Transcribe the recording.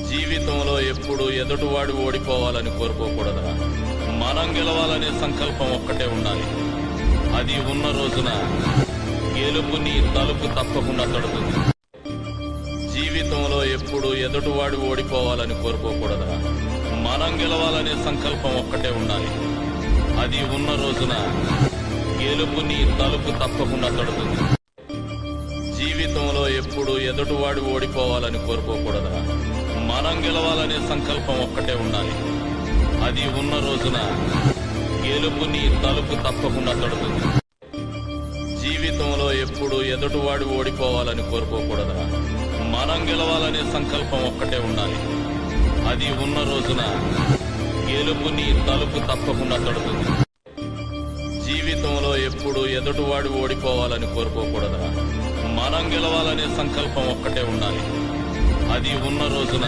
జీవితంలో ఎప్పుడు ఎదుటివాడు ఓడిపోవాలని కోరుకోకూడదురా. మనం గెలవాలనే సంకల్పం ఒక్కటే ఉండాలి. అది ఉన్న రోజున గెలుపు నీ తలుపు తప్పకుండా తడుతుంది. జీవితంలో ఎప్పుడు ఎదుటివాడు ఓడిపోవాలని కోరుకోకూడదురా. మనం గెలవాలనే సంకల్పం ఒక్కటే ఉండాలి. అది ఉన్న రోజున గెలుపు నీ తలుపు తప్పకుండా తడుతుంది. జీవితంలో ఎప్పుడు ఎదుటివాడు ఓడిపోవాలని కోరుకోకూడదురా. మనం గెలవాలనే సంకల్పం ఒక్కటే ఉండాలి. అది ఉన్న రోజున గెలుపు నీ తలుపు తప్పకుండా తడుతుంది. జీవితంలో ఎప్పుడు ఎదుటివాడు ఓడిపోవాలని కోరుకోకూడదురా. మనం గెలవాలనే సంకల్పం ఒక్కటే ఉండాలి. అది ఉన్న రోజున గెలుపు నీ తలుపు తప్పకుండా తడుతుంది. జీవితంలో ఎప్పుడు ఎదుటివాడు ఓడిపోవాలని కోరుకోకూడదురా. మనం గెలవాలనే సంకల్పం ఒక్కటే ఉండాలి. అది ఉన్న రోజున